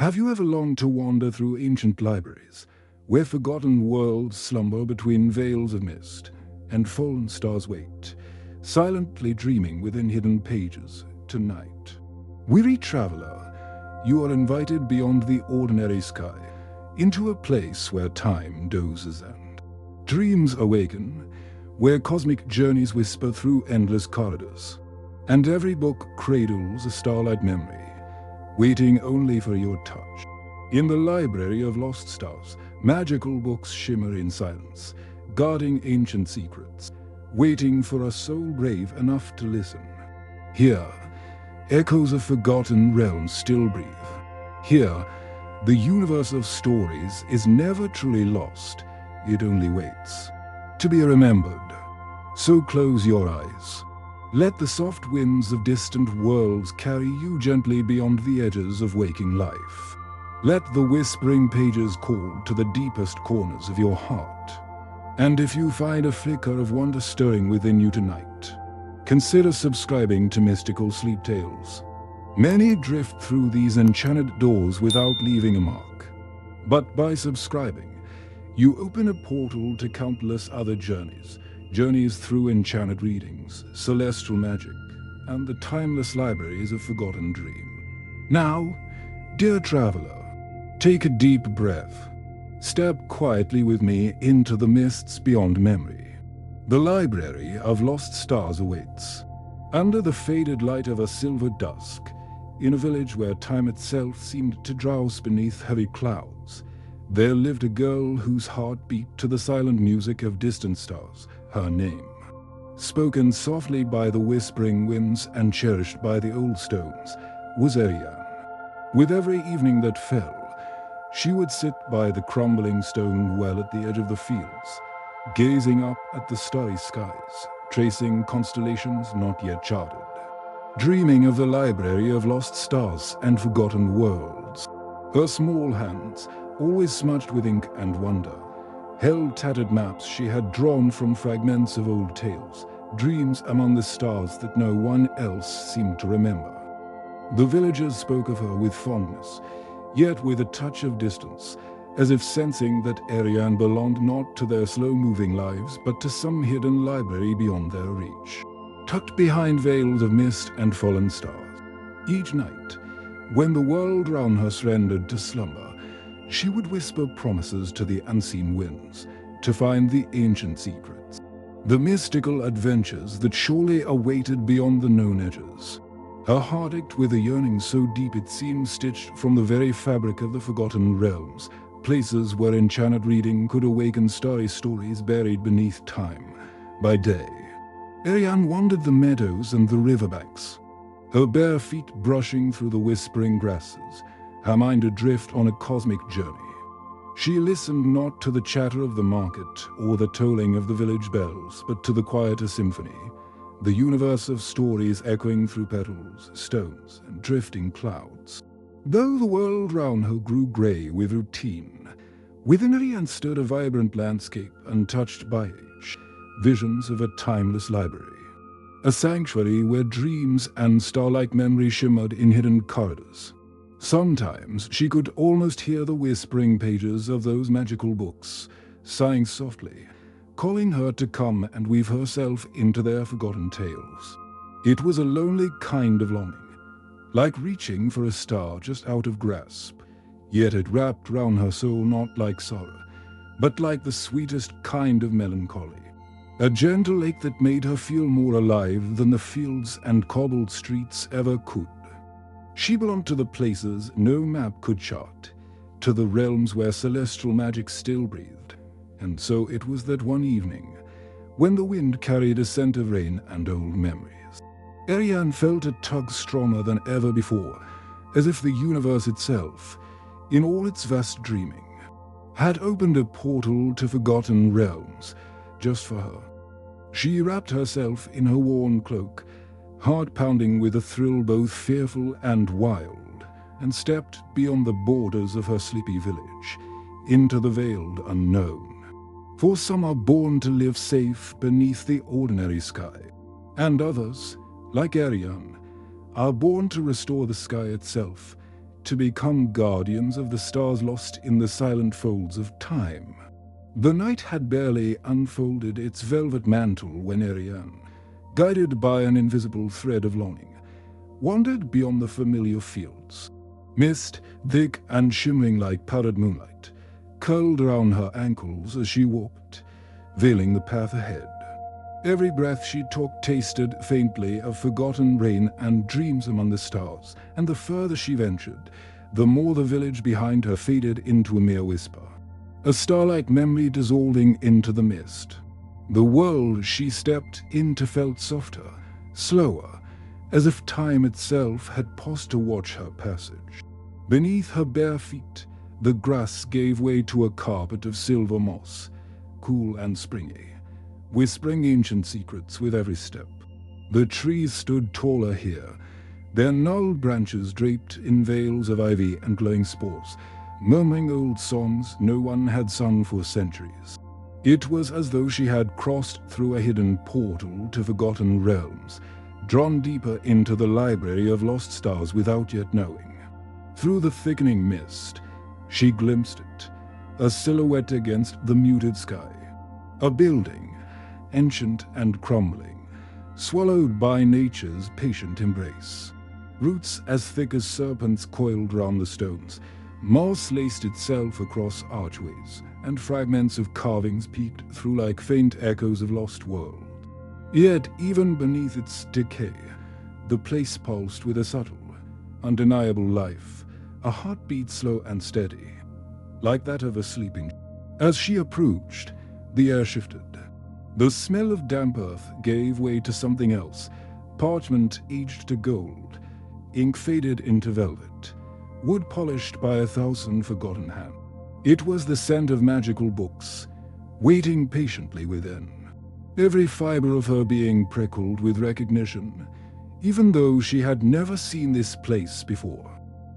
Have you ever longed to wander through ancient libraries, where forgotten worlds slumber between veils of mist, and fallen stars wait, silently dreaming within hidden pages tonight? Weary traveler, you are invited beyond the ordinary sky, into a place where time dozes and dreams awaken, where cosmic journeys whisper through endless corridors, and every book cradles a starlight memory, waiting only for your touch. In the library of lost stars, magical books shimmer in silence, guarding ancient secrets, waiting for a soul brave enough to listen. Here, echoes of forgotten realms still breathe. Here, the universe of stories is never truly lost, it only waits to be remembered. So close your eyes. Let the soft winds of distant worlds carry you gently beyond the edges of waking life. Let the whispering pages call to the deepest corners of your heart. And if you find a flicker of wonder stirring within you tonight, consider subscribing to Mystical Sleep Tales. Many drift through these enchanted doors without leaving a mark. But by subscribing, you open a portal to countless other journeys through enchanted readings, celestial magic, and the timeless libraries of forgotten dream. Now, dear traveler, take a deep breath. Step quietly with me into the mists beyond memory. The library of lost stars awaits. Under the faded light of a silver dusk, in a village where time itself seemed to drowse beneath heavy clouds, there lived a girl whose heart beat to the silent music of distant stars. Her name, spoken softly by the whispering winds and cherished by the old stones, was Arianne. With every evening that fell, she would sit by the crumbling stone well at the edge of the fields, gazing up at the starry skies, tracing constellations not yet charted, dreaming of the library of lost stars and forgotten worlds. Her small hands, always smudged with ink and wonder, held tattered maps she had drawn from fragments of old tales, dreams among the stars that no one else seemed to remember. The villagers spoke of her with fondness, yet with a touch of distance, as if sensing that Arianne belonged not to their slow-moving lives, but to some hidden library beyond their reach, tucked behind veils of mist and fallen stars. Each night, when the world round her surrendered to slumber, she would whisper promises to the unseen winds to find the ancient secrets, the mystical adventures that surely awaited beyond the known edges. Her heart ached with a yearning so deep it seemed stitched from the very fabric of the forgotten realms, places where enchanted reading could awaken starry stories buried beneath time. By day, Arianne wandered the meadows and the riverbanks, her bare feet brushing through the whispering grasses, her mind adrift on a cosmic journey. She listened not to the chatter of the market or the tolling of the village bells, but to the quieter symphony, the universe of stories echoing through petals, stones, and drifting clouds. Though the world round her grew grey with routine, within Arianne stood a vibrant landscape untouched by age, visions of a timeless library, a sanctuary where dreams and starlight memory shimmered in hidden corridors. Sometimes she could almost hear the whispering pages of those magical books, sighing softly, calling her to come and weave herself into their forgotten tales. It was a lonely kind of longing, like reaching for a star just out of grasp, yet it wrapped round her soul not like sorrow, but like the sweetest kind of melancholy, a gentle ache that made her feel more alive than the fields and cobbled streets ever could. She belonged to the places no map could chart, to the realms where celestial magic still breathed. And so it was that one evening, when the wind carried a scent of rain and old memories, Arianne felt a tug stronger than ever before, as if the universe itself, in all its vast dreaming, had opened a portal to forgotten realms just for her. She wrapped herself in her worn cloak, heart pounding with a thrill both fearful and wild, and stepped beyond the borders of her sleepy village, into the veiled unknown. For some are born to live safe beneath the ordinary sky, and others, like Arianne, are born to restore the sky itself, to become guardians of the stars lost in the silent folds of time. The night had barely unfolded its velvet mantle when Arianne, guided by an invisible thread of longing, wandered beyond the familiar fields. Mist, thick and shimmering like powdered moonlight, curled around her ankles as she walked, veiling the path ahead. Every breath she took tasted faintly of forgotten rain and dreams among the stars, and the further she ventured, the more the village behind her faded into a mere whisper, a starlight memory dissolving into the mist. The world she stepped into felt softer, slower, as if time itself had paused to watch her passage. Beneath her bare feet, the grass gave way to a carpet of silver moss, cool and springy, whispering ancient secrets with every step. The trees stood taller here, their gnarled branches draped in veils of ivy and glowing spores, murmuring old songs no one had sung for centuries. It was as though she had crossed through a hidden portal to forgotten realms, drawn deeper into the library of lost stars without yet knowing. Through the thickening mist, she glimpsed it, a silhouette against the muted sky. A building, ancient and crumbling, swallowed by nature's patient embrace. Roots as thick as serpents coiled round the stones, moss laced itself across archways, and fragments of carvings peeked through like faint echoes of lost world. Yet even beneath its decay, the place pulsed with a subtle, undeniable life, a heartbeat slow and steady, like that of a sleeping. As she approached, the air shifted. The smell of damp earth gave way to something else, parchment aged to gold, ink faded into velvet, wood polished by 1,000 forgotten hands. It was the scent of magical books, waiting patiently within. Every fiber of her being prickled with recognition, even though she had never seen this place before.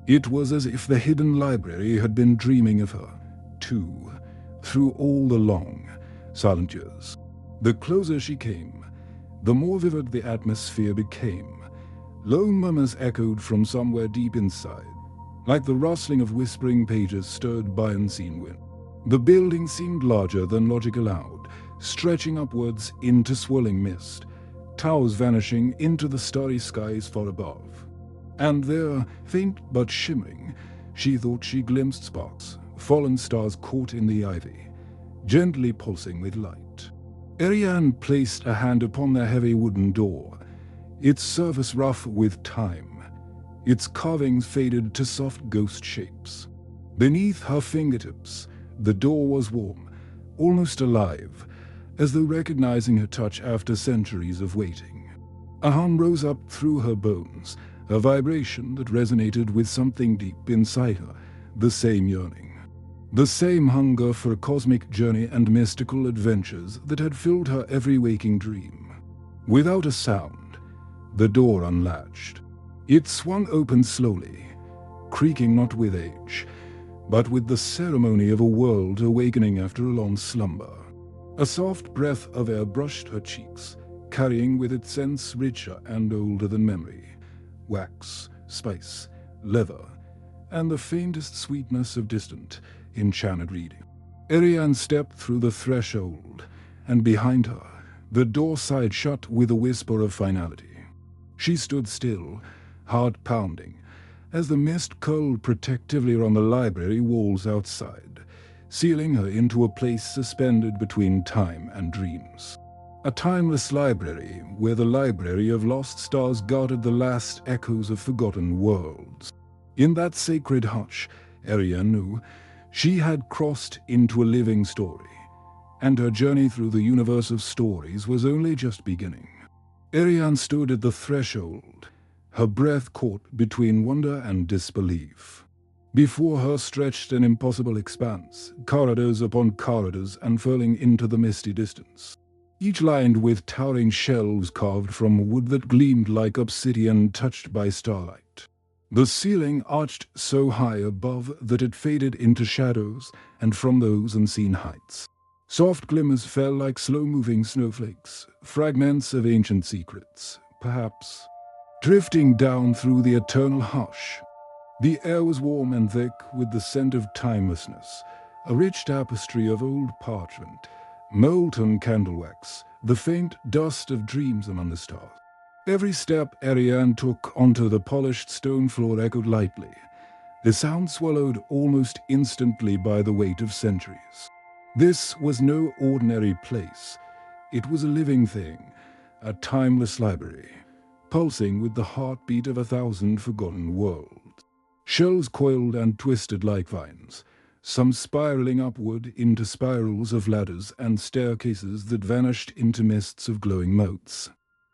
It was as if the hidden library had been dreaming of her, too, through all the long, silent years. The closer she came, the more vivid the atmosphere became. Low murmurs echoed from somewhere deep inside, like the rustling of whispering pages stirred by unseen wind. The building seemed larger than logic allowed, stretching upwards into swirling mist, towers vanishing into the starry skies far above. And there, faint but shimmering, she thought she glimpsed sparks, fallen stars caught in the ivy, gently pulsing with light. Arianne placed a hand upon the heavy wooden door, its surface rough with time, its carvings faded to soft ghost shapes. Beneath her fingertips, the door was warm, almost alive, as though recognizing her touch after centuries of waiting. A hum rose up through her bones, a vibration that resonated with something deep inside her, the same yearning. The same hunger for a cosmic journey and mystical adventures that had filled her every waking dream. Without a sound, the door unlatched. It swung open slowly, creaking not with age, but with the ceremony of a world awakening after a long slumber. A soft breath of air brushed her cheeks, carrying with it scents richer and older than memory. Wax, spice, leather, and the faintest sweetness of distant, enchanted reading. Arianne stepped through the threshold, and behind her, the door sighed shut with a whisper of finality. She stood still, heart pounding, as the mist curled protectively around the library walls outside, sealing her into a place suspended between time and dreams. A timeless library where the library of lost stars guarded the last echoes of forgotten worlds. In that sacred hush, Arianne knew, she had crossed into a living story, and her journey through the universe of stories was only just beginning. Arianne stood at the threshold, her breath caught between wonder and disbelief. Before her stretched an impossible expanse, corridors upon corridors unfurling into the misty distance, each lined with towering shelves carved from wood that gleamed like obsidian touched by starlight. The ceiling arched so high above that it faded into shadows, and from those unseen heights, soft glimmers fell like slow-moving snowflakes, fragments of ancient secrets, perhaps, drifting down through the eternal hush. The air was warm and thick with the scent of timelessness, a rich tapestry of old parchment, molten candle wax, the faint dust of dreams among the stars. Every step Arianne took onto the polished stone floor echoed lightly, the sound swallowed almost instantly by the weight of centuries. This was no ordinary place. It was a living thing, a timeless library, pulsing with the heartbeat of 1,000 forgotten worlds. Shelves coiled and twisted like vines, some spiraling upward into spirals of ladders and staircases that vanished into mists of glowing motes.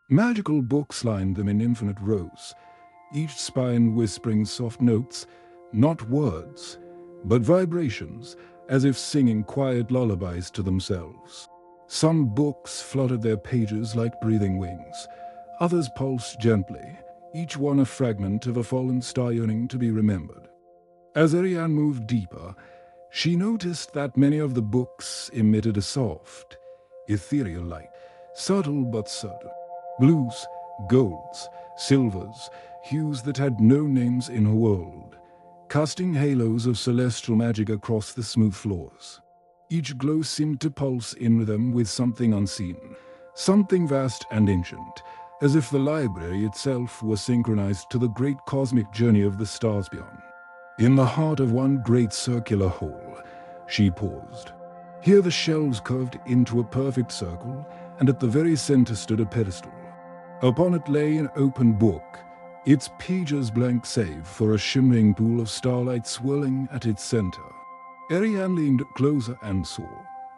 Magical books lined them in infinite rows, each spine whispering soft notes, not words, but vibrations, as if singing quiet lullabies to themselves. Some books fluttered their pages like breathing wings, others pulsed gently, each one a fragment of a fallen star yearning to be remembered. As Arianne moved deeper, she noticed that many of the books emitted a soft, ethereal light, subtle but certain. Blues, golds, silvers, hues that had no names in her world, casting halos of celestial magic across the smooth floors. Each glow seemed to pulse in rhythm with something unseen, something vast and ancient, as if the library itself was synchronized to the great cosmic journey of the stars beyond. In the heart of one great circular hole, she paused. Here the shelves curved into a perfect circle, and at the very center stood a pedestal. Upon it lay an open book, its pages blank save for a shimmering pool of starlight swirling at its center. Arianne leaned closer and saw,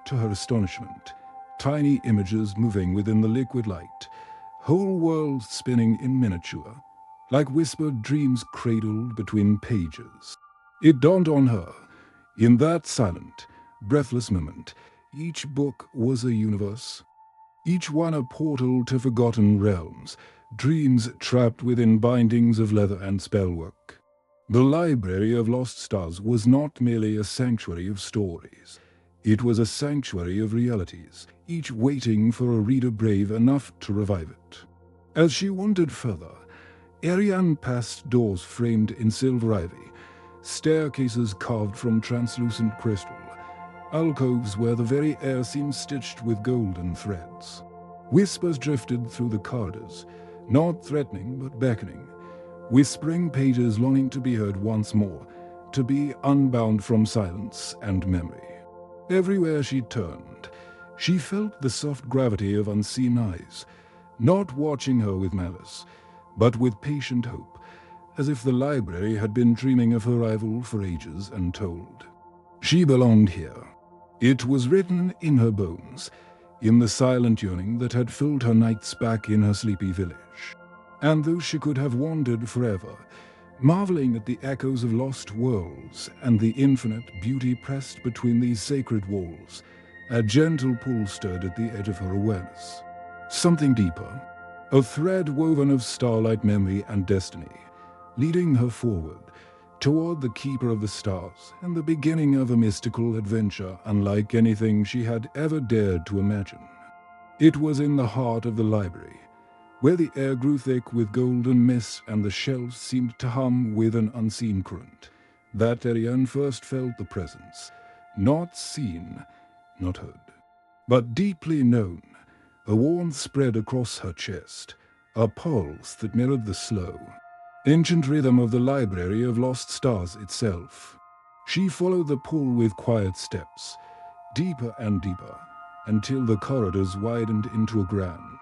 to her astonishment, tiny images moving within the liquid light, whole worlds spinning in miniature, like whispered dreams cradled between pages. It dawned on her, in that silent, breathless moment, each book was a universe, each one a portal to forgotten realms, dreams trapped within bindings of leather and spellwork. The Library of Lost Stars was not merely a sanctuary of stories. It was a sanctuary of realities, each waiting for a reader brave enough to revive it. As she wandered further, Arianne passed doors framed in silver ivy, staircases carved from translucent crystal, alcoves where the very air seemed stitched with golden threads. Whispers drifted through the corridors, not threatening but beckoning, whispering pages longing to be heard once more, to be unbound from silence and memory. Everywhere she turned, she felt the soft gravity of unseen eyes, not watching her with malice, but with patient hope, as if the library had been dreaming of her arrival for ages untold. She belonged here. It was written in her bones, in the silent yearning that had filled her nights back in her sleepy village. And though she could have wandered forever, marveling at the echoes of lost worlds and the infinite beauty pressed between these sacred walls, a gentle pull stirred at the edge of her awareness. Something deeper, a thread woven of starlight memory and destiny, leading her forward, toward the Keeper of the Stars and the beginning of a mystical adventure unlike anything she had ever dared to imagine. It was in the heart of the library, where the air grew thick with golden mist and the shelves seemed to hum with an unseen current, that Arianne first felt the presence, not seen, not heard, but deeply known. A warmth spread across her chest, a pulse that mirrored the slow, ancient rhythm of the Library of Lost Stars itself. She followed the pull with quiet steps, deeper and deeper, until the corridors widened into a grand,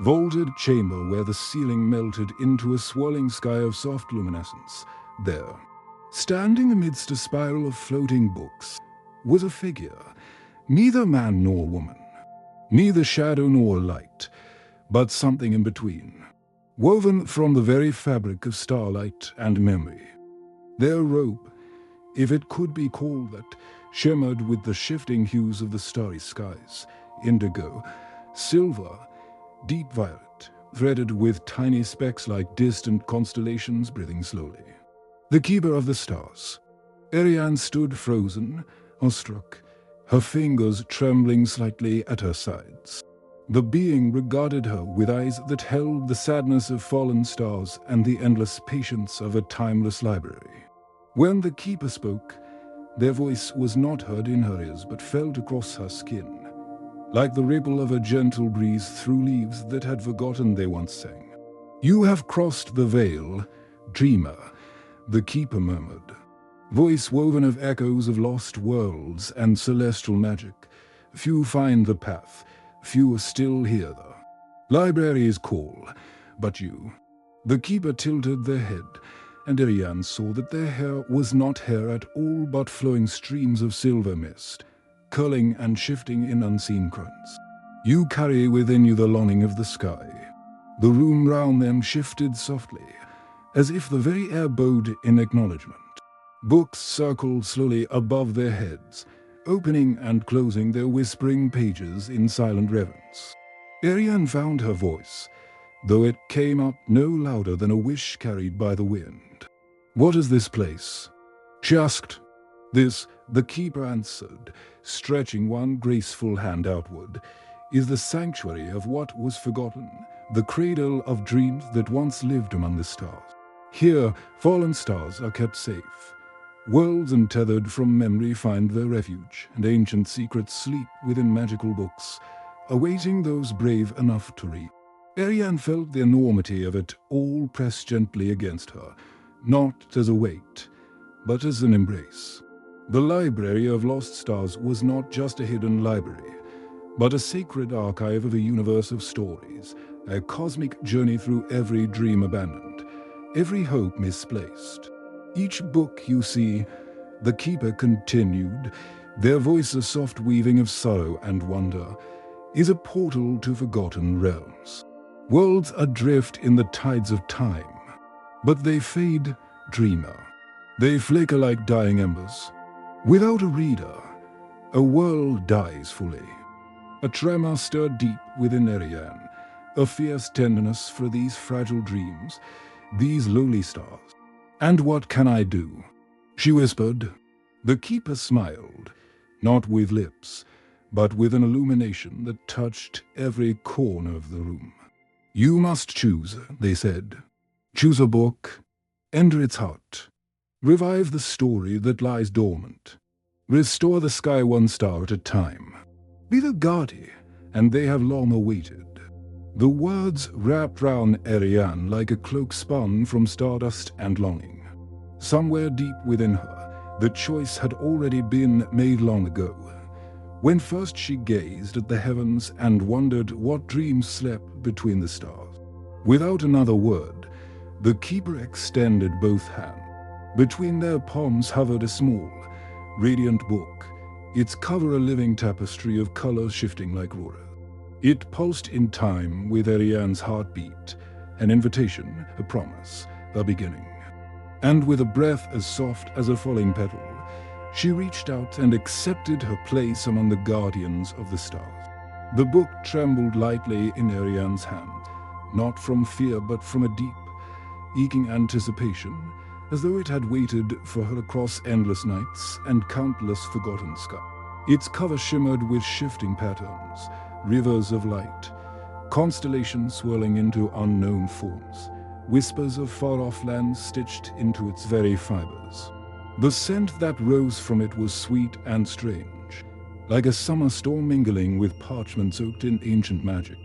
vaulted chamber where the ceiling melted into a swirling sky of soft luminescence. There, standing amidst a spiral of floating books, was a figure, neither man nor woman, neither shadow nor light, but something in between, woven from the very fabric of starlight and memory. Their robe, if it could be called that, shimmered with the shifting hues of the starry skies, indigo, silver, deep violet, threaded with tiny specks like distant constellations breathing slowly. The Keeper of the Stars. Arianne stood frozen, awestruck, her fingers trembling slightly at her sides. The being regarded her with eyes that held the sadness of fallen stars and the endless patience of a timeless library. When the keeper spoke, their voice was not heard in her ears but felt across her skin, like the ripple of a gentle breeze through leaves that had forgotten they once sang. "You have crossed the veil, dreamer," the keeper murmured, voice woven of echoes of lost worlds and celestial magic. "Few find the path, few still hear the library's call, but you." The keeper tilted their head, and Arianne saw that their hair was not hair at all but flowing streams of silver mist, curling and shifting in unseen currents. "You carry within you the longing of the sky." The room round them shifted softly, as if the very air bowed in acknowledgement. Books circled slowly above their heads, opening and closing their whispering pages in silent reverence. Arianne found her voice, though it came up no louder than a wish carried by the wind. "What is this place?" she asked. "This," the keeper answered, stretching one graceful hand outward, "is the sanctuary of what was forgotten, the cradle of dreams that once lived among the stars. Here, fallen stars are kept safe. Worlds untethered from memory find their refuge, and ancient secrets sleep within magical books, awaiting those brave enough to read." Arianne felt the enormity of it all pressed gently against her, not as a weight, but as an embrace. The Library of Lost Stars was not just a hidden library, but a sacred archive of a universe of stories, a cosmic journey through every dream abandoned, every hope misplaced. "Each book you see," the keeper continued, their voice a soft weaving of sorrow and wonder, "is a portal to forgotten realms. Worlds adrift in the tides of time, but they fade, dreamer. They flicker like dying embers. Without a reader, a world dies fully." A tremor stirred deep within Arianne, a fierce tenderness for these fragile dreams, these lowly stars. "And what can I do?" she whispered. The keeper smiled, not with lips, but with an illumination that touched every corner of the room. "You must choose," they said. "Choose a book, enter its heart, revive the story that lies dormant, restore the sky one star at a time. Be the guardian, and they have long awaited." The words wrapped round Arianne like a cloak spun from stardust and longing. Somewhere deep within her, the choice had already been made long ago, when first she gazed at the heavens and wondered what dreams slept between the stars. Without another word, the keeper extended both hands. Between their palms hovered a small, radiant book, its cover a living tapestry of colors shifting like roars. It pulsed in time with Arianne's heartbeat, an invitation, a promise, a beginning. And with a breath as soft as a falling petal, she reached out and accepted her place among the guardians of the stars. The book trembled lightly in Arianne's hand, not from fear but from a deep, aching anticipation, as though it had waited for her across endless nights and countless forgotten skies. Its cover shimmered with shifting patterns, rivers of light, constellations swirling into unknown forms, whispers of far-off lands stitched into its very fibers. The scent that rose from it was sweet and strange, like a summer storm mingling with parchment soaked in ancient magic.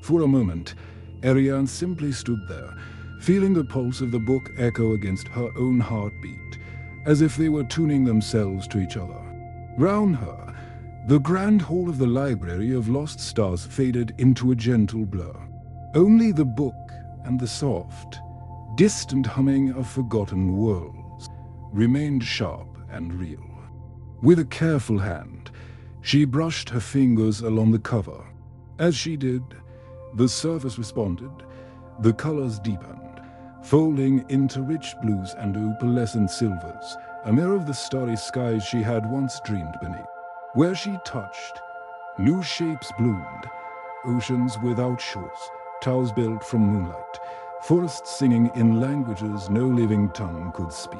For a moment, Arianne simply stood there, feeling the pulse of the book echo against her own heartbeat, as if they were tuning themselves to each other. Round her, the grand hall of the Library of Lost Stars faded into a gentle blur. Only the book and the soft, distant humming of forgotten worlds remained sharp and real. With a careful hand, she brushed her fingers along the cover. As she did, the surface responded, the colors deepened, folding into rich blues and opalescent silvers, a mirror of the starry skies she had once dreamed beneath. Where she touched, new shapes bloomed, oceans without shores, towers built from moonlight, forests singing in languages no living tongue could speak.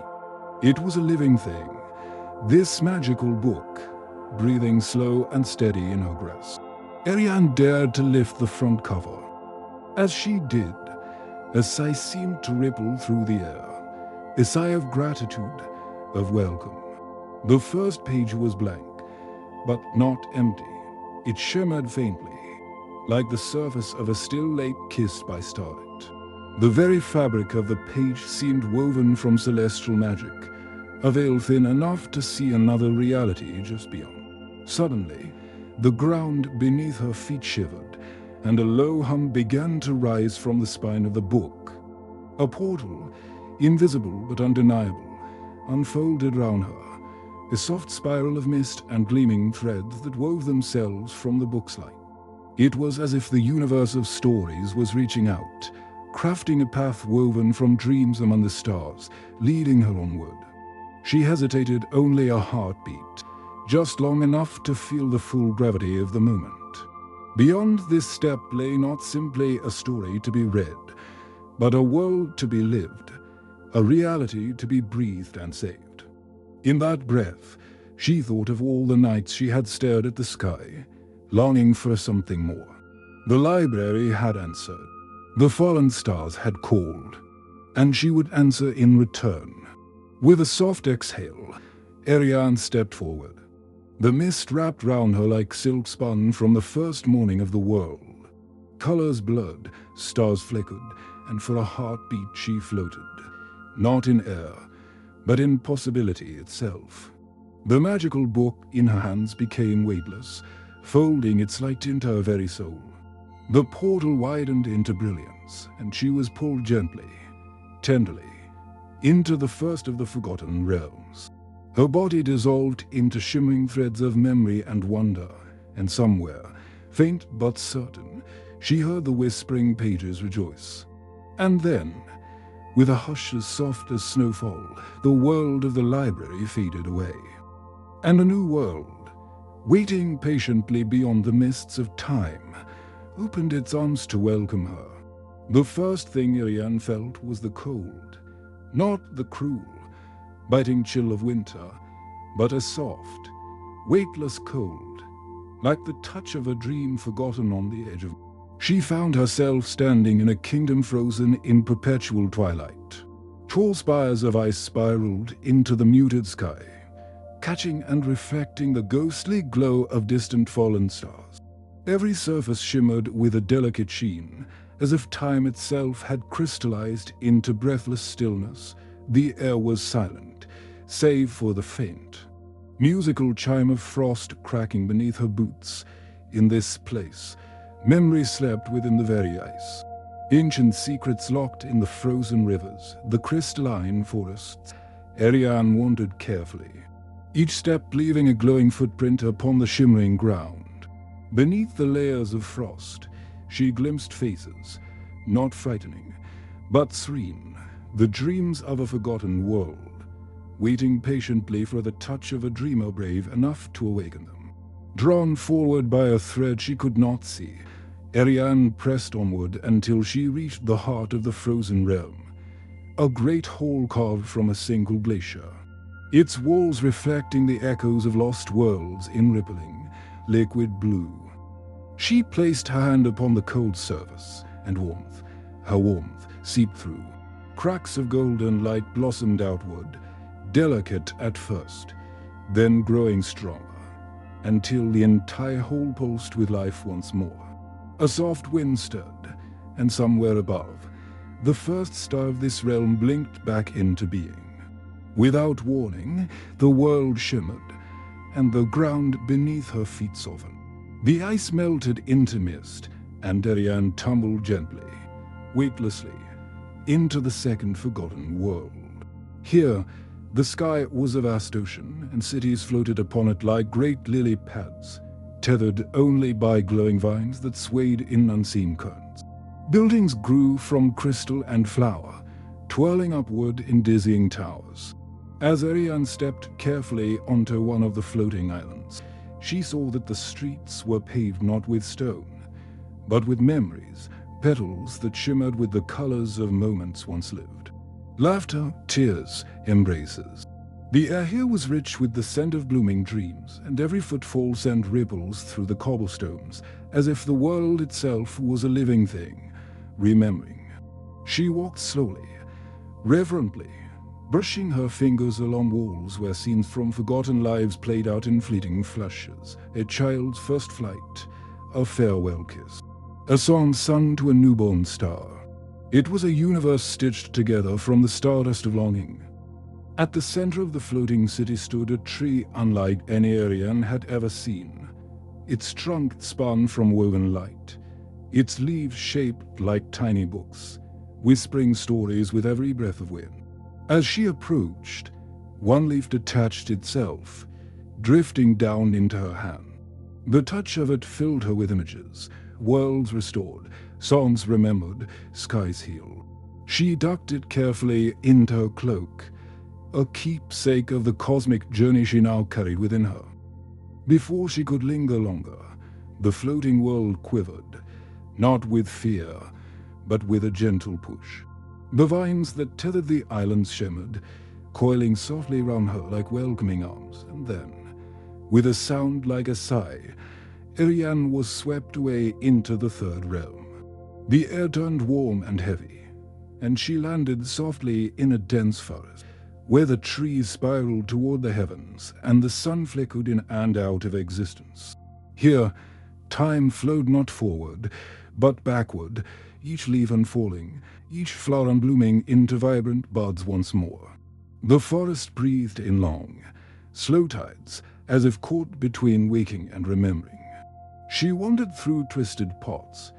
It was a living thing, this magical book, breathing slow and steady in her grasp. Arianne dared to lift the front cover. As she did, a sigh seemed to ripple through the air, a sigh of gratitude, of welcome. The first page was blank, but not empty. It shimmered faintly, like the surface of a still lake kissed by starlight. The very fabric of the page seemed woven from celestial magic, a veil thin enough to see another reality just beyond. Suddenly, the ground beneath her feet shivered, and a low hum began to rise from the spine of the book. A portal, invisible but undeniable, unfolded round her, a soft spiral of mist and gleaming threads that wove themselves from the book's light. It was as if the universe of stories was reaching out, crafting a path woven from dreams among the stars, leading her onward. She hesitated only a heartbeat, just long enough to feel the full gravity of the moment. Beyond this step lay not simply a story to be read, but a world to be lived, a reality to be breathed and saved. In that breath, she thought of all the nights she had stared at the sky, longing for something more. The library had answered. The fallen stars had called, and she would answer in return. With a soft exhale, Arianne stepped forward. The mist wrapped round her like silk spun from the first morning of the world. Colors blurred, stars flickered, and for a heartbeat she floated, not in air, but in possibility itself. The magical book in her hands became weightless, folding its light into her very soul. The portal widened into brilliance, and she was pulled gently, tenderly, into the first of the forgotten realms. Her body dissolved into shimmering threads of memory and wonder, and somewhere, faint but certain, she heard the whispering pages rejoice. And then, with a hush as soft as snowfall, the world of the library faded away. And a new world, waiting patiently beyond the mists of time, opened its arms to welcome her. The first thing Arianne felt was the cold, not the cruel, biting chill of winter, but a soft, weightless cold, like the touch of a dream forgotten on the edge of. She found herself standing in a kingdom frozen in perpetual twilight. Tall spires of ice spiraled into the muted sky, catching and reflecting the ghostly glow of distant fallen stars. Every surface shimmered with a delicate sheen, as if time itself had crystallized into breathless stillness. The air was silent, save for the faint, musical chime of frost cracking beneath her boots. In this place, memory slept within the very ice. Ancient secrets locked in the frozen rivers, the crystalline forests. Arianne wandered carefully, each step leaving a glowing footprint upon the shimmering ground. Beneath the layers of frost, she glimpsed faces, not frightening, but serene, the dreams of a forgotten world, waiting patiently for the touch of a dreamer brave enough to awaken them. Drawn forward by a thread she could not see, Arianne pressed onward until she reached the heart of the frozen realm, a great hall carved from a single glacier, its walls reflecting the echoes of lost worlds in rippling, liquid blue. She placed her hand upon the cold surface, and her warmth seeped through. Cracks of golden light blossomed outward, delicate at first, then growing stronger, until the entire hall pulsed with life once more. A soft wind stirred, and somewhere above, the first star of this realm blinked back into being. Without warning, the world shimmered, and the ground beneath her feet softened. The ice melted into mist, and Arianne tumbled gently, weightlessly, into the second forgotten world. Here, the sky was a vast ocean, and cities floated upon it like great lily pads, tethered only by glowing vines that swayed in unseen currents. Buildings grew from crystal and flower, twirling upward in dizzying towers. As Arianne stepped carefully onto one of the floating islands, she saw that the streets were paved not with stone, but with memories, petals that shimmered with the colors of moments once lived. Laughter, tears, embraces. The air here was rich with the scent of blooming dreams, and every footfall sent ripples through the cobblestones, as if the world itself was a living thing, remembering. She walked slowly, reverently, brushing her fingers along walls where scenes from forgotten lives played out in fleeting flashes, a child's first flight, a farewell kiss, a song sung to a newborn star. It was a universe stitched together from the stardust of longing. At the center of the floating city stood a tree unlike any Arianne had ever seen. Its trunk spun from woven light, its leaves shaped like tiny books, whispering stories with every breath of wind. As she approached, one leaf detached itself, drifting down into her hand. The touch of it filled her with images, worlds restored, songs remembered, skies healed. She tucked it carefully into her cloak, a keepsake of the cosmic journey she now carried within her. Before she could linger longer, the floating world quivered, not with fear, but with a gentle push. The vines that tethered the islands shimmered, coiling softly round her like welcoming arms, and then, with a sound like a sigh, Arianne was swept away into the third realm. The air turned warm and heavy, and she landed softly in a dense forest, where the trees spiraled toward the heavens and the sun flickered in and out of existence. Here, time flowed not forward, but backward, each leaf unfalling, each flower unblooming into vibrant buds once more. The forest breathed in long, slow tides, as if caught between waking and remembering. She wandered through twisted paths,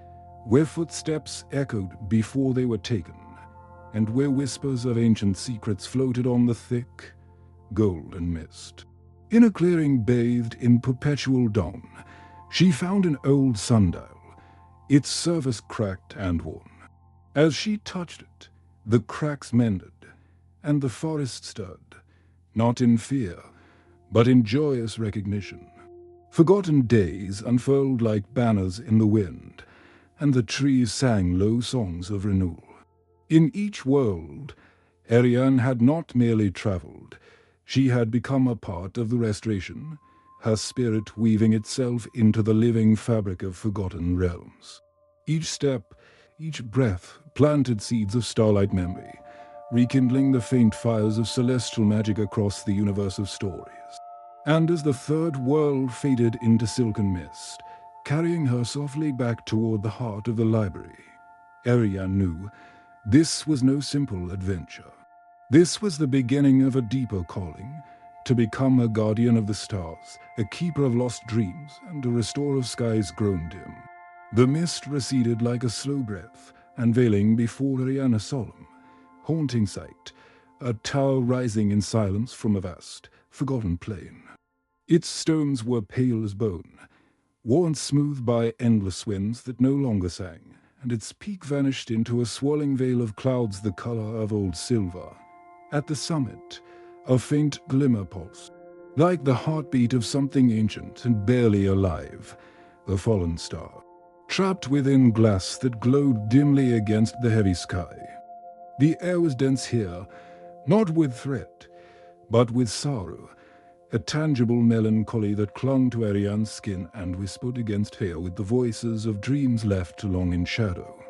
where footsteps echoed before they were taken, and where whispers of ancient secrets floated on the thick, golden mist. In a clearing bathed in perpetual dawn, she found an old sundial, its surface cracked and worn. As she touched it, the cracks mended, and the forest stirred, not in fear, but in joyous recognition. Forgotten days unfurled like banners in the wind, and the trees sang low songs of renewal. In each world, Arianne had not merely traveled, she had become a part of the restoration, her spirit weaving itself into the living fabric of forgotten realms. Each step, each breath planted seeds of starlight memory, rekindling the faint fires of celestial magic across the universe of stories. And as the third world faded into silken mist, carrying her softly back toward the heart of the library, Arianne knew this was no simple adventure. This was the beginning of a deeper calling, to become a guardian of the stars, a keeper of lost dreams, and a restorer of skies grown dim. The mist receded like a slow breath, unveiling before Arianne a solemn, haunting sight, a tower rising in silence from a vast, forgotten plain. Its stones were pale as bone, worn smooth by endless winds that no longer sang, and its peak vanished into a swirling veil of clouds the color of old silver. At the summit, a faint glimmer pulsed, like the heartbeat of something ancient and barely alive, a fallen star, trapped within glass that glowed dimly against the heavy sky. The air was dense here, not with threat, but with sorrow, a tangible melancholy that clung to Arianne's skin and whispered against her with the voices of dreams left long in shadow.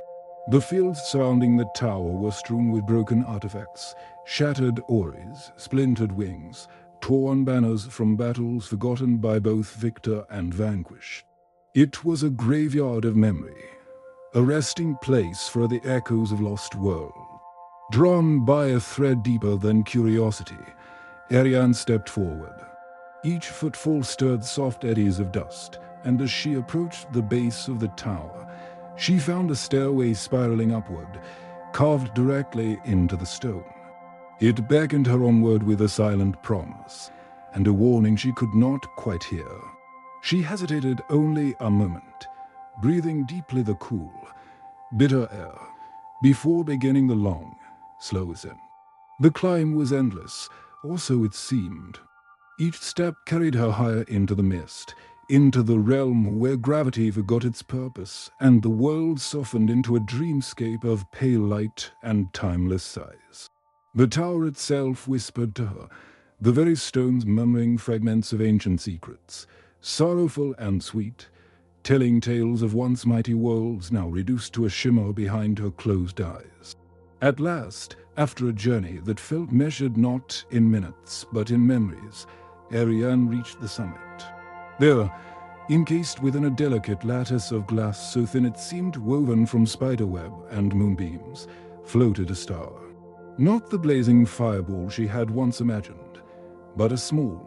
The fields surrounding the tower were strewn with broken artifacts, shattered oars, splintered wings, torn banners from battles forgotten by both victor and vanquished. It was a graveyard of memory, a resting place for the echoes of lost worlds. Drawn by a thread deeper than curiosity, Arianne stepped forward. Each footfall stirred soft eddies of dust, and as she approached the base of the tower, she found a stairway spiraling upward, carved directly into the stone. It beckoned her onward with a silent promise, and a warning she could not quite hear. She hesitated only a moment, breathing deeply the cool, bitter air, before beginning the long, slow ascent. The climb was endless, or so it seemed. Each step carried her higher into the mist, into the realm where gravity forgot its purpose, and the world softened into a dreamscape of pale light and timeless sighs. The tower itself whispered to her, the very stones murmuring fragments of ancient secrets, sorrowful and sweet, telling tales of once mighty worlds now reduced to a shimmer behind her closed eyes. At last, after a journey that felt measured not in minutes but in memories, Arianne reached the summit. There, encased within a delicate lattice of glass so thin it seemed woven from spiderweb and moonbeams, floated a star. Not the blazing fireball she had once imagined, but a small,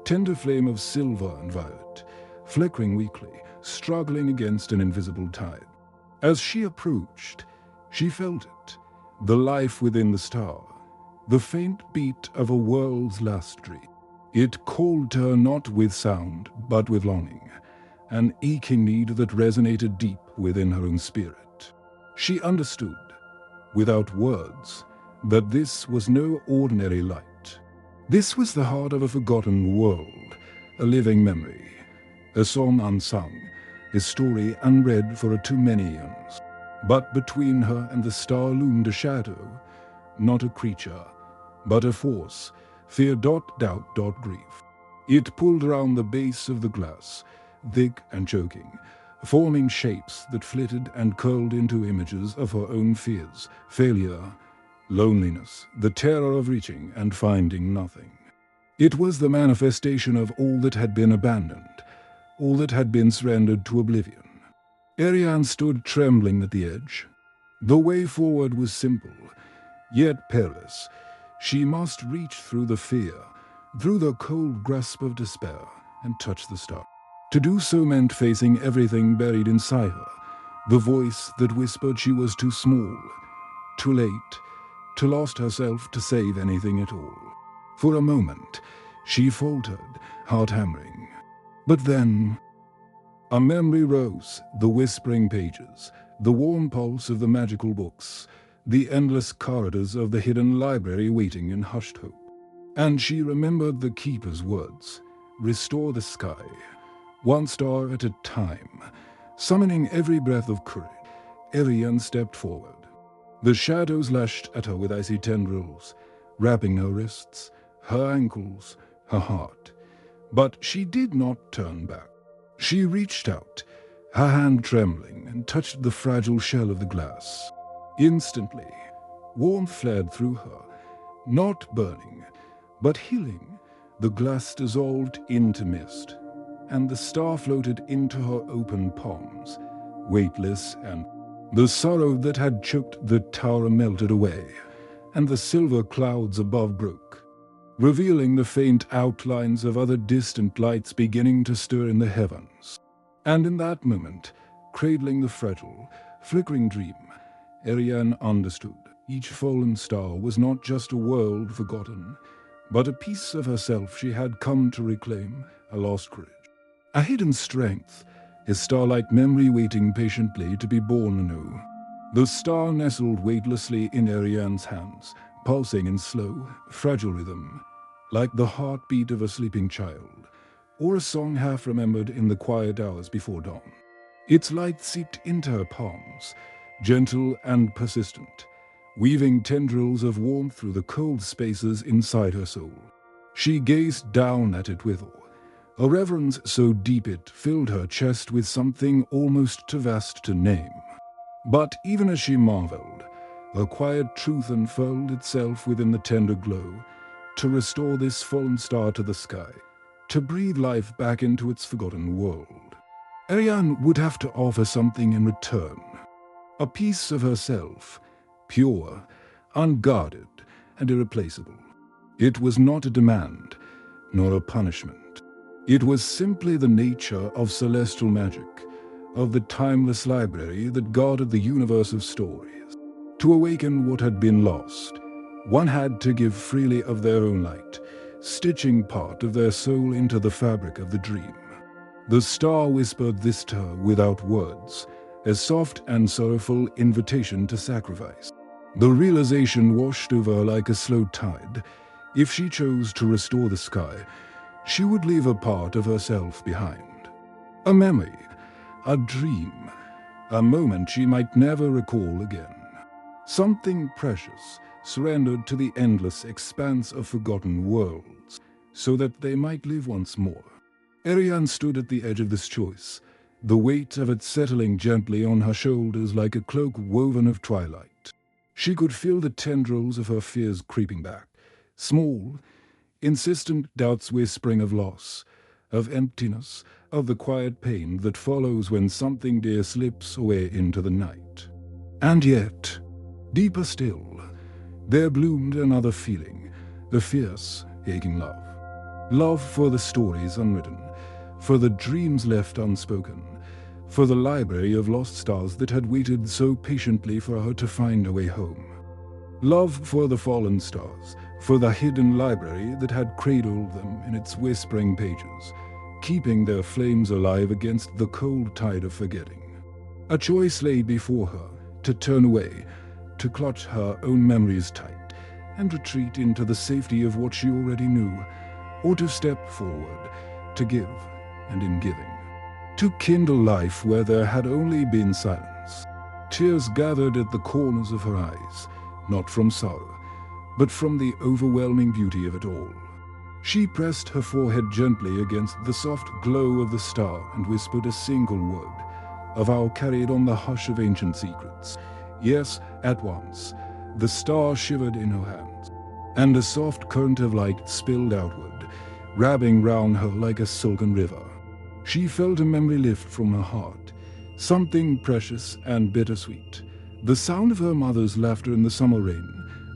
tender flame of silver and violet, flickering weakly, struggling against an invisible tide. As she approached, she felt it, the life within the star, the faint beat of a world's last dream. It called to her not with sound, but with longing, an aching need that resonated deep within her own spirit. She understood, without words, that this was no ordinary light. This was the heart of a forgotten world, a living memory, a song unsung, a story unread for too many eons. But between her and the star loomed a shadow, not a creature, but a force, fear dot doubt dot grief. It pulled around the base of the glass, thick and choking, forming shapes that flitted and curled into images of her own fears, failure, loneliness, the terror of reaching and finding nothing. It was the manifestation of all that had been abandoned, all that had been surrendered to oblivion. Arianne stood trembling at the edge. The way forward was simple, yet perilous. She must reach through the fear, through the cold grasp of despair, and touch the star. To do so meant facing everything buried inside her, the voice that whispered she was too small, too late, too lost herself to save anything at all. For a moment, she faltered, heart hammering. But then, a memory rose, the whispering pages, the warm pulse of the magical books, the endless corridors of the hidden library waiting in hushed hope. And she remembered the keeper's words, "Restore the sky, one star at a time." Summoning every breath of courage, Arianne stepped forward. The shadows lashed at her with icy tendrils, wrapping her wrists, her ankles, her heart. But she did not turn back. She reached out, her hand trembling, and touched the fragile shell of the glass. Instantly, warmth fled through her, not burning, but healing. The glass dissolved into mist, and the star floated into her open palms, weightless, and the sorrow that had choked the tower melted away, and the silver clouds above broke, revealing the faint outlines of other distant lights beginning to stir in the heavens. And in that moment, cradling the fragile, flickering dream, Arianne understood. Each fallen star was not just a world forgotten, but a piece of herself she had come to reclaim, a lost courage, a hidden strength, a starlight memory waiting patiently to be born anew. The star nestled weightlessly in Arianne's hands, pulsing in slow, fragile rhythm, like the heartbeat of a sleeping child, or a song half remembered in the quiet hours before dawn. Its light seeped into her palms, gentle and persistent, weaving tendrils of warmth through the cold spaces inside her soul. She gazed down at it with awe, a reverence so deep it filled her chest with something almost too vast to name. But even as she marveled, a quiet truth unfurled itself within the tender glow, to restore this fallen star to the sky, to breathe life back into its forgotten world. Arianne would have to offer something in return, a piece of herself, pure, unguarded, and irreplaceable. It was not a demand, nor a punishment. It was simply the nature of celestial magic, of the timeless library that guarded the universe of stories. To awaken what had been lost, one had to give freely of their own light, stitching part of their soul into the fabric of the dream. The star whispered this to her without words, a soft and sorrowful invitation to sacrifice. The realization washed over her like a slow tide. If she chose to restore the sky, she would leave a part of herself behind. A memory, a dream, a moment she might never recall again. Something precious, surrendered to the endless expanse of forgotten worlds, so that they might live once more. Arianne stood at the edge of this choice, the weight of it settling gently on her shoulders like a cloak woven of twilight. She could feel the tendrils of her fears creeping back, small, insistent doubts whispering of loss, of emptiness, of the quiet pain that follows when something dear slips away into the night. And yet, deeper still, there bloomed another feeling, the fierce, aching love. Love for the stories unwritten, for the dreams left unspoken, for the library of lost stars that had waited so patiently for her to find a way home. Love for the fallen stars, for the hidden library that had cradled them in its whispering pages, keeping their flames alive against the cold tide of forgetting. A choice lay before her, to turn away, to clutch her own memories tight, and retreat into the safety of what she already knew, or to step forward, to give, and in giving, to kindle life where there had only been silence. Tears gathered at the corners of her eyes, not from sorrow, but from the overwhelming beauty of it all. She pressed her forehead gently against the soft glow of the star and whispered a single word, a vow carried on the hush of ancient secrets. Yes, at once, the star shivered in her hands, and a soft current of light spilled outward, wrapping round her like a silken river. She felt a memory lift from her heart, something precious and bittersweet. The sound of her mother's laughter in the summer rain,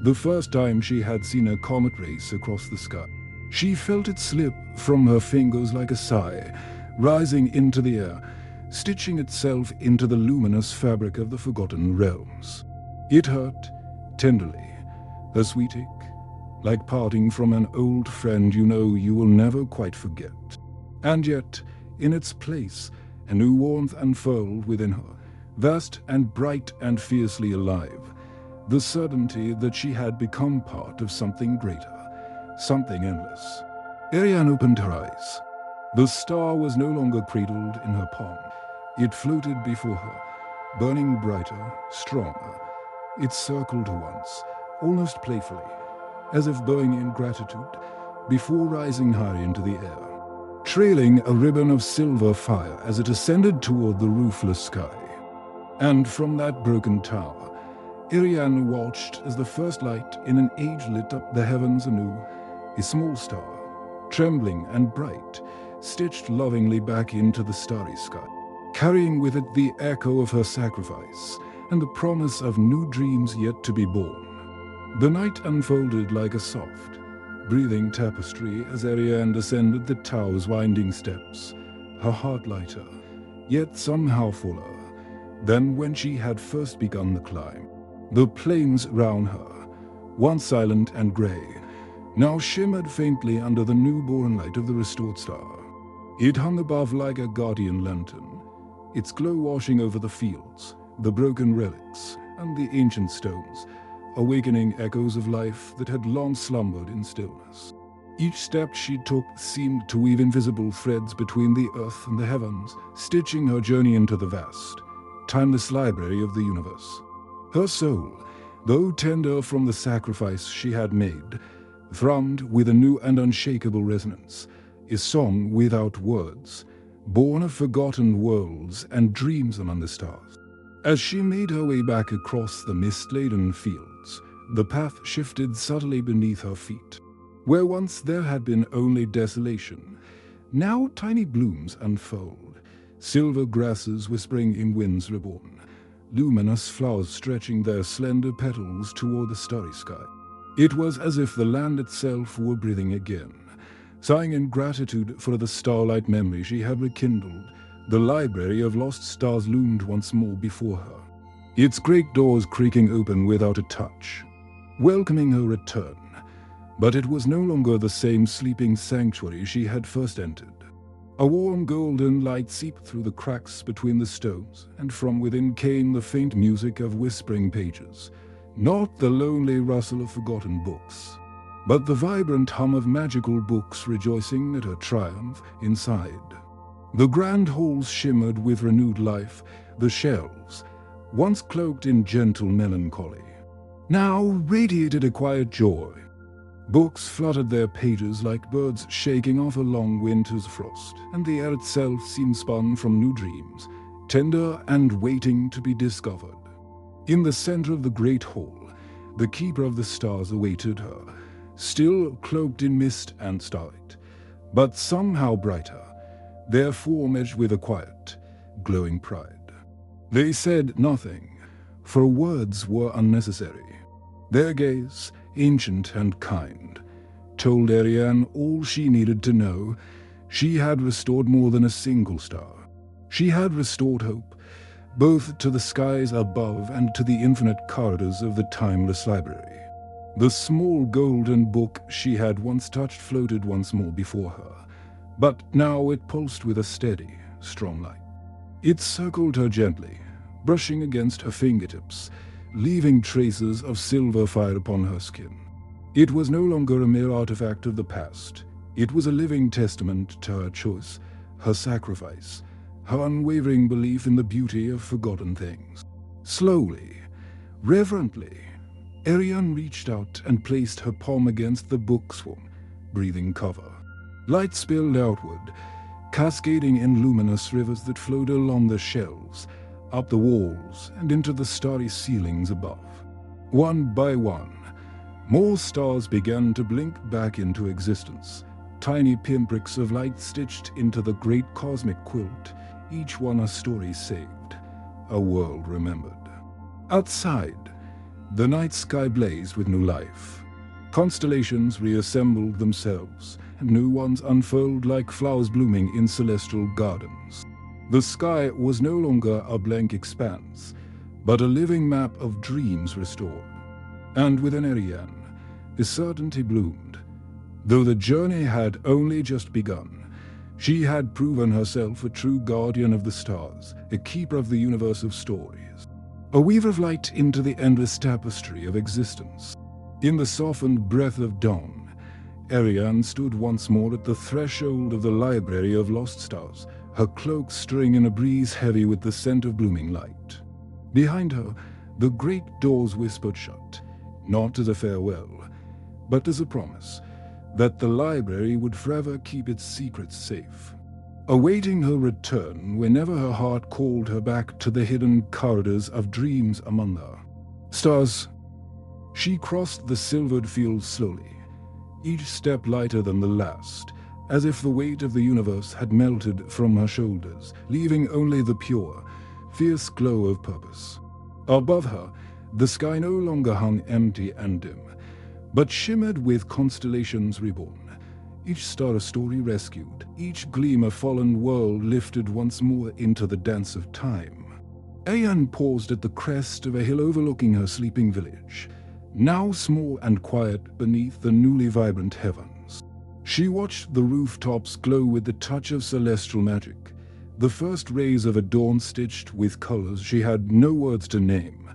the first time she had seen a comet race across the sky. She felt it slip from her fingers like a sigh, rising into the air, stitching itself into the luminous fabric of the forgotten realms. It hurt, tenderly, a sweet ache, like parting from an old friend you know you will never quite forget. And yet, in its place, a new warmth unfurled within her, vast and bright and fiercely alive, the certainty that she had become part of something greater, something endless. Arianne opened her eyes. The star was no longer cradled in her palm. It floated before her, burning brighter, stronger. It circled her once, almost playfully, as if bowing in gratitude, before rising high into the air, trailing a ribbon of silver fire as it ascended toward the roofless sky. And from that broken tower, Arianne watched as the first light in an age lit up the heavens anew, a small star, trembling and bright, stitched lovingly back into the starry sky, carrying with it the echo of her sacrifice and the promise of new dreams yet to be born. The night unfolded like a soft, breathing tapestry as Arianne descended the tower's winding steps, her heart lighter, yet somehow fuller, than when she had first begun the climb. The plains round her, once silent and grey, now shimmered faintly under the newborn light of the restored star. It hung above like a guardian lantern, its glow washing over the fields, the broken relics, and the ancient stones, awakening echoes of life that had long slumbered in stillness. Each step she took seemed to weave invisible threads between the earth and the heavens, stitching her journey into the vast, timeless library of the universe. Her soul, though tender from the sacrifice she had made, thrummed with a new and unshakable resonance, a song without words, born of forgotten worlds and dreams among the stars. As she made her way back across the mist-laden fields, the path shifted subtly beneath her feet. Where once there had been only desolation, now tiny blooms unfold, silver grasses whispering in winds reborn, luminous flowers stretching their slender petals toward the starry sky. It was as if the land itself were breathing again, sighing in gratitude for the starlight memory she had rekindled. The library of lost stars loomed once more before her, its great doors creaking open without a touch, welcoming her return. But it was no longer the same sleeping sanctuary she had first entered. A warm golden light seeped through the cracks between the stones, and from within came the faint music of whispering pages, not the lonely rustle of forgotten books, but the vibrant hum of magical books rejoicing at her triumph inside. The grand halls shimmered with renewed life, the shelves, once cloaked in gentle melancholy, now radiated a quiet joy. Books fluttered their pages like birds shaking off a long winter's frost, and the air itself seemed spun from new dreams, tender and waiting to be discovered. In the center of the great hall, the keeper of the stars awaited her, still cloaked in mist and starlight, but somehow brighter, their form edged with a quiet, glowing pride. They said nothing, for words were unnecessary. Their gaze, ancient and kind, told Arianne all she needed to know. She had restored more than a single star. She had restored hope, both to the skies above and to the infinite corridors of the timeless library. The small golden book she had once touched floated once more before her, but now it pulsed with a steady, strong light. It circled her gently, brushing against her fingertips, leaving traces of silver fire upon her skin. It was no longer a mere artifact of the past. It was a living testament to her choice, her sacrifice, her unwavering belief in the beauty of forgotten things. Slowly, reverently, Arianne reached out and placed her palm against the book's warm, breathing cover. Light spilled outward, cascading in luminous rivers that flowed along the shelves, up the walls, and into the starry ceilings above. One by one, more stars began to blink back into existence, tiny pinpricks of light stitched into the great cosmic quilt, each one a story saved, a world remembered. Outside, the night sky blazed with new life. Constellations reassembled themselves, and new ones unfurled like flowers blooming in celestial gardens. The sky was no longer a blank expanse, but a living map of dreams restored. And within Arianne, the certainty bloomed. Though the journey had only just begun, she had proven herself a true guardian of the stars, a keeper of the universe of stories, a weaver of light into the endless tapestry of existence. In the softened breath of dawn, Arianne stood once more at the threshold of the library of lost stars, her cloak stirring in a breeze heavy with the scent of blooming light. Behind her, the great doors whispered shut, not as a farewell, but as a promise that the library would forever keep its secrets safe, awaiting her return whenever her heart called her back to the hidden corridors of dreams among the stars. She crossed the silvered field slowly, each step lighter than the last, as if the weight of the universe had melted from her shoulders, leaving only the pure, fierce glow of purpose. Above her, the sky no longer hung empty and dim, but shimmered with constellations reborn, each star a story rescued, each gleam a fallen world lifted once more into the dance of time. Arianne paused at the crest of a hill overlooking her sleeping village, now small and quiet beneath the newly vibrant heavens. She watched the rooftops glow with the touch of celestial magic, the first rays of a dawn stitched with colors she had no words to name,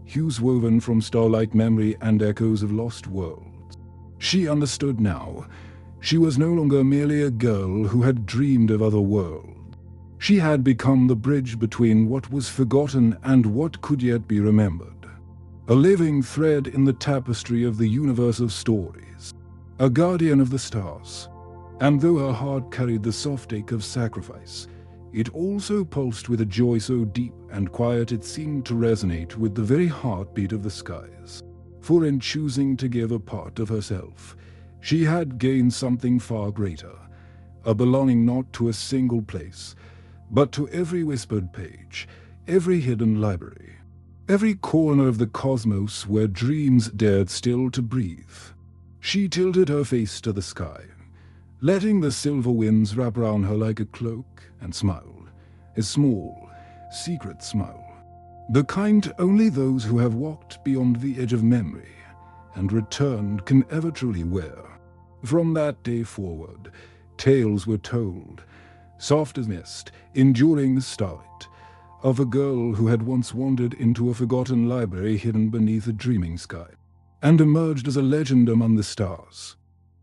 hues woven from starlight memory and echoes of lost worlds. She understood now. She was no longer merely a girl who had dreamed of other worlds. She had become the bridge between what was forgotten and what could yet be remembered, a living thread in the tapestry of the universe of stories, a guardian of the stars. And though her heart carried the soft ache of sacrifice, it also pulsed with a joy so deep and quiet it seemed to resonate with the very heartbeat of the skies. For in choosing to give a part of herself, she had gained something far greater, a belonging not to a single place, but to every whispered page, every hidden library, every corner of the cosmos where dreams dared still to breathe. She tilted her face to the sky, letting the silver winds wrap around her like a cloak, and smiled, a small, secret smile, the kind only those who have walked beyond the edge of memory and returned can ever truly wear. From that day forward, tales were told, soft as mist, enduring starlight, of a girl who had once wandered into a forgotten library hidden beneath a dreaming sky, and emerged as a legend among the stars.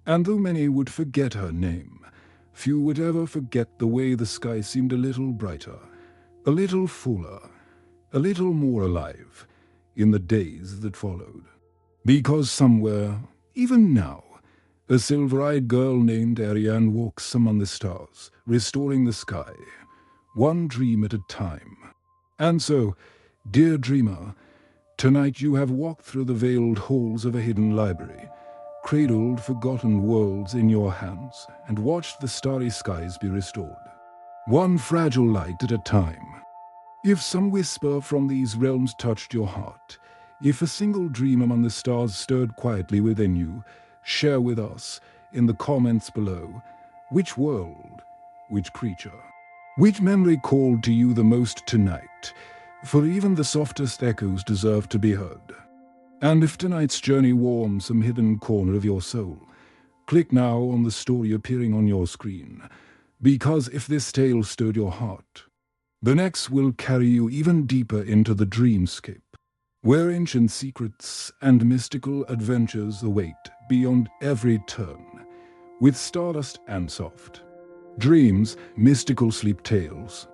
And though many would forget her name, few would ever forget the way the sky seemed a little brighter, a little fuller, a little more alive in the days that followed. Because somewhere, even now, a silver-eyed girl named Arianne walks among the stars, restoring the sky, one dream at a time. And so, dear dreamer, tonight you have walked through the veiled halls of a hidden library, cradled forgotten worlds in your hands, and watched the starry skies be restored, one fragile light at a time. If some whisper from these realms touched your heart, if a single dream among the stars stirred quietly within you, share with us in the comments below which world, which creature, which memory called to you the most tonight, for even the softest echoes deserve to be heard. And if tonight's journey warms some hidden corner of your soul, click now on the story appearing on your screen, because if this tale stirred your heart, the next will carry you even deeper into the dreamscape, where ancient secrets and mystical adventures await beyond every turn, with Stardust and Soft Dreams, Mystical Sleep Tales.